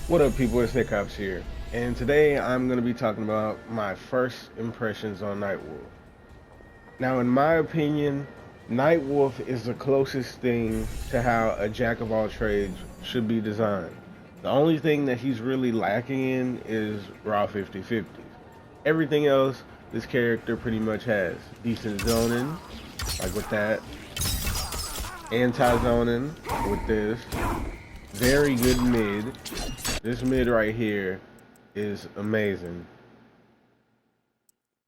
What up, people? It's Nickopz here, and today I'm going to be talking about my first impressions on Nightwolf. Now, in my opinion, Nightwolf is the closest thing to how a jack of all trades should be designed. The only thing that he's really lacking in is raw 50/50s. Everything else, this character pretty much has decent zoning, like with that, anti-zoning with this, very good mid. This mid right here is amazing.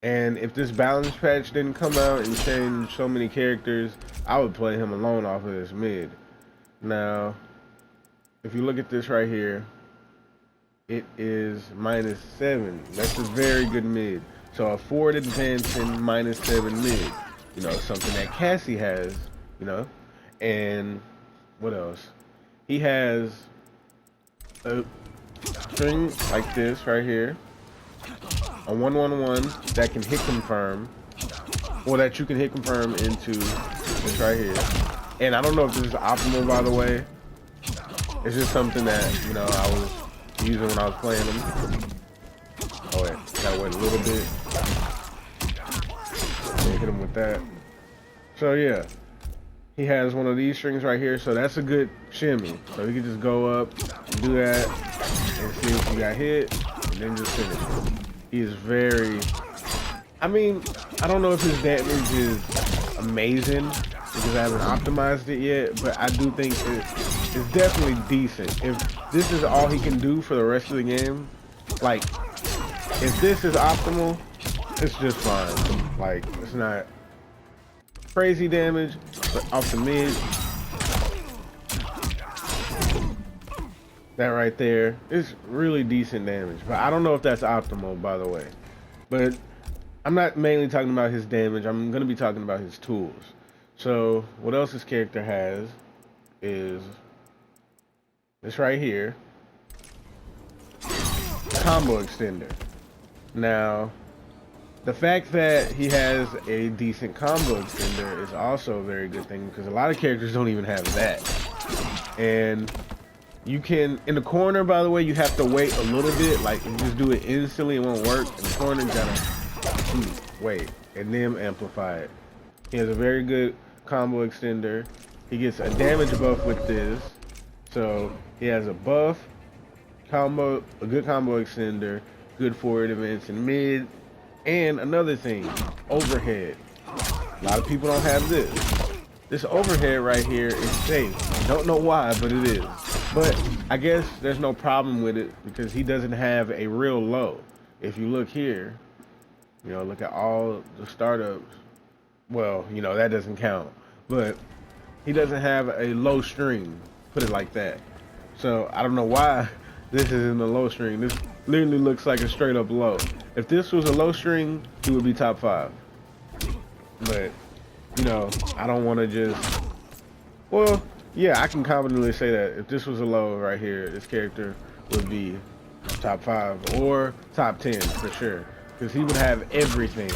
And if this balance patch didn't come out and change so many characters, I would play him alone off of this mid. Now, if you look at this right here, it is -7. That's a very good mid. So a forward advancing -7 mid. You know, something that Cassie has, you know. And what else? He has a string like this right here, a 1/1/1 that can hit confirm, or that you can hit confirm into this right here. And I don't know if this is optimal, by the way. It's just something that, you know, I was using when I was playing them. Oh wait, gotta wait a little bit. Hit him with that. So yeah, he has one of these strings right here, so that's a good shimmy. So you can just go up and do that and see if you got hit, and then just finish it. He is very, I mean, I don't know if his damage is amazing because I haven't optimized it yet, but I do think it's definitely decent. If this is all he can do for the rest of the game, like, if this is optimal, it's just fine. Like, it's not crazy damage, but off the mid, that right there is really decent damage. But I don't know if that's optimal, by the way. But I'm not mainly talking about his damage. I'm going to be talking about his tools. So what else this character has is this right here, combo extender. Now, the fact that he has a decent combo extender is also a very good thing because a lot of characters don't even have that. And you can, in the corner, by the way, you have to wait a little bit. Like, if you just do it instantly, it won't work. In the corner, you gotta wait and then amplify it. He has a very good combo extender. He gets a damage buff with this. So he has a buff, combo, a good combo extender, good forward advance and mid. And another thing, overhead. A lot of people don't have this. This overhead right here is safe. Don't know why, but it is. But I guess there's no problem with it because he doesn't have a real low. If you look here, you know, look at all the startups. Well, you know, that doesn't count. But he doesn't have a low string, put it like that. So I don't know why this is in the low string. This literally looks like a straight up low. If this was a low string, he would be top 5. But, you know, I don't want to just, well, yeah, I can confidently say that if this was a low right here, this character would be top 5 or top 10 for sure. Because he would have everything,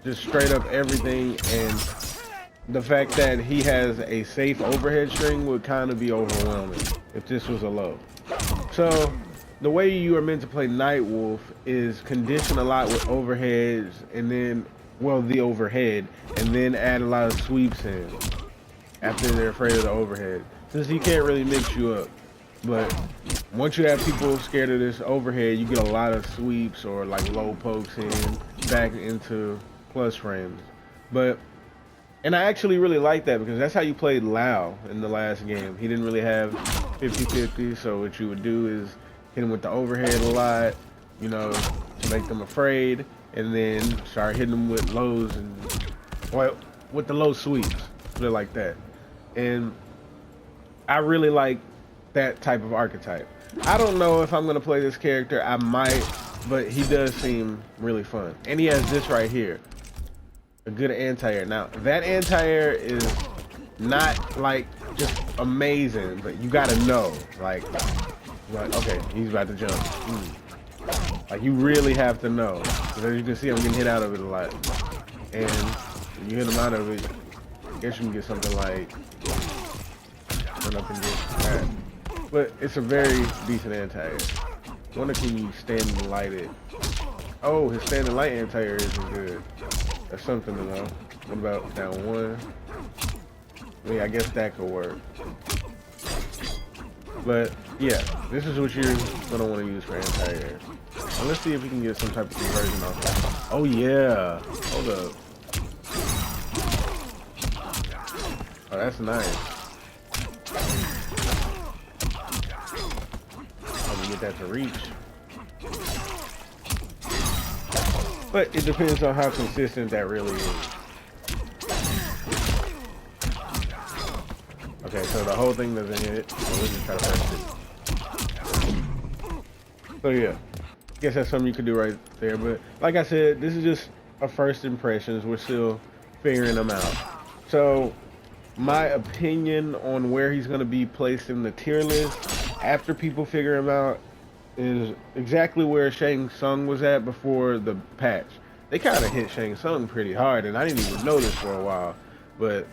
just straight up everything. And the fact that he has a safe overhead string would kind of be overwhelming if this was a low. So the way you are meant to play Nightwolf is condition a lot with overheads and then, well, the overhead, and then add a lot of sweeps in after they're afraid of the overhead, since he can't really mix you up. But once you have people scared of this overhead, you get a lot of sweeps or like low pokes in back into plus frames. But, and I actually really like that because that's how you played Lao in the last game. He didn't really have 50/50, so what you would do is hit him with the overhead a lot, you know, to make them afraid, and then start hitting them with lows and, well, with the low sweeps, put it like that. And I really like that type of archetype. I don't know if I'm gonna play this character. I might, but he does seem really fun. And he has this right here, a good anti-air. Now that anti-air is not like just amazing, but you gotta know, like okay, he's about to jump. Like, you really have to know, because as you can see, I'm getting hit out of it a lot. And when you hit him out of it, I guess you can get something like run up and get that. But it's a very decent anti-air. Wonder can you standing light it? Oh, his standing light anti-air isn't good. That's something to know. What about down one? I mean, I guess that could work. But yeah, this is what you're gonna want to use for anti-air. And let's see if we can get some type of conversion off that. Oh yeah. Hold up. Oh, that's nice. I'm gonna get that to reach. But it depends on how consistent that really is. Okay, so the whole thing doesn't hit, so we'll just try to first it. So yeah, I guess that's something you could do right there. But like I said, this is just a first impressions. We're still figuring them out. So my opinion on where he's going to be placed in the tier list after people figure him out is exactly where Shang Tsung was at before the patch. They kind of hit Shang Tsung pretty hard, and I didn't even know this for a while. But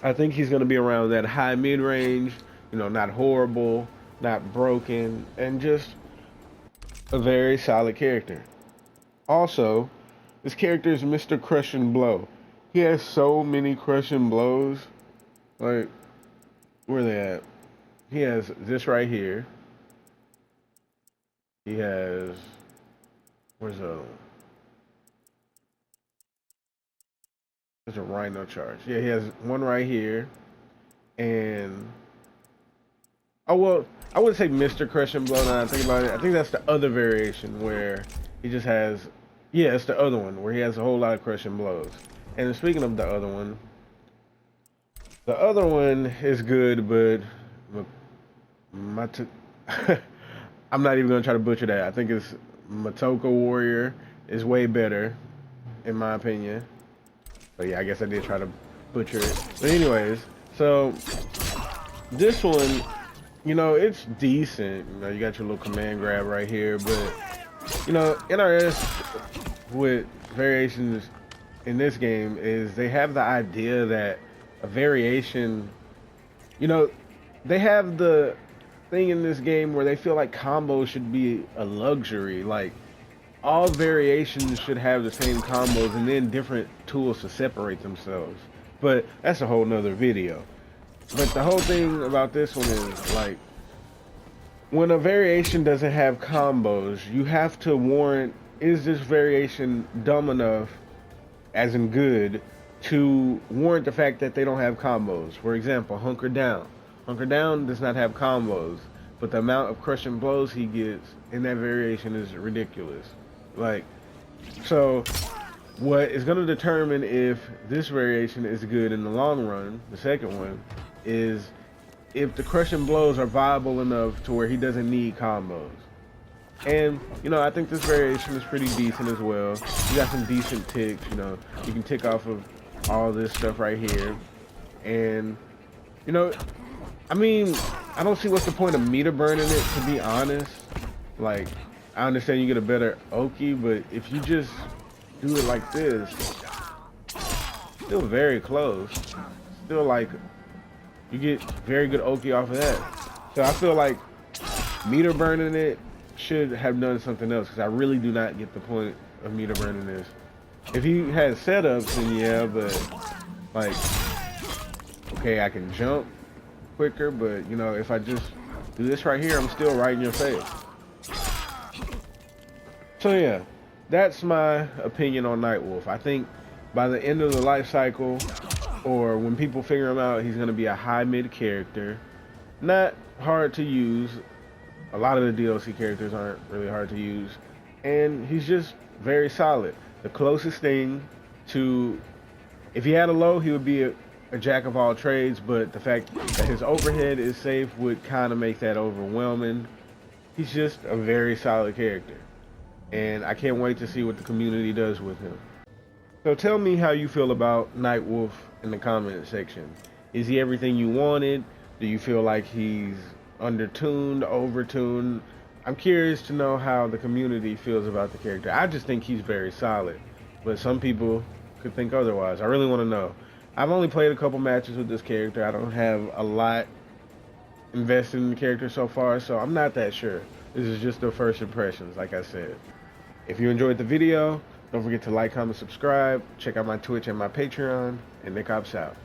I think he's going to be around that high mid-range, you know, not horrible, not broken, and just a very solid character. Also, this character is Mr. Crush and Blow. He has so many crush and blows. Like, where are they at? He has this right here. He has, where's the other one? There's a rhino charge. Yeah, he has one right here. And, oh, well, I wouldn't say Mr. Crush and Blow now I think about it. I think that's the other variation where he just has, yeah, it's the other one where he has a whole lot of crush and blows. And speaking of the other one is good, but I'm not even going to try to butcher that. I think it's Matoka Warrior is way better, in my opinion. But yeah, I guess I did try to butcher it. But anyways, so this one, you know, it's decent. You know, you got your little command grab right here, but you know, NRS with variations in this game is they have the idea that a variation, you know, they have the thing in this game where they feel like combos should be a luxury. Like, all variations should have the same combos and then different tools to separate themselves. But that's a whole nother video. But the whole thing about this one is, like, when a variation doesn't have combos, you have to warrant, is this variation dumb enough, as in good, to warrant the fact that they don't have combos. For example, Hunker Down. Hunker Down does not have combos, but the amount of crush and blows he gets in that variation is ridiculous. Like, so what is going to determine if this variation is good in the long run, the second one, is if the crush and blows are viable enough to where he doesn't need combos. And, you know, I think this variation is pretty decent as well. You got some decent ticks, you know. You can tick off of all this stuff right here. And, you know, I mean, I don't see what's the point of meter burning it, to be honest. Like, I understand you get a better Oki, but if you just do it like this, still very close. Still, like, you get very good Oki off of that. So I feel like meter burning it should have done something else, because I really do not get the point of meter burning this. If he had setups, then yeah, but like, okay, I can jump quicker, but you know, if I just do this right here, I'm still right in your face. So yeah, that's my opinion on Nightwolf. I think by the end of the life cycle, or when people figure him out, he's going to be a high mid character. Not hard to use. A lot of the DLC characters aren't really hard to use. And he's just very solid. The closest thing to, if he had a low, he would be a jack of all trades, but the fact that his overhead is safe would kind of make that overwhelming. He's just a very solid character. And I can't wait to see what the community does with him. So tell me how you feel about Nightwolf in the comment section. Is he everything you wanted? Do you feel like he's undertuned, overtuned? I'm curious to know how the community feels about the character. I just think he's very solid, but some people could think otherwise. I really want to know. I've only played a couple matches with this character. I don't have a lot invested in the character so far, so I'm not that sure. This is just the first impressions, like I said. If you enjoyed the video, don't forget to like, comment, subscribe. Check out my Twitch and my Patreon, and Nickopz out.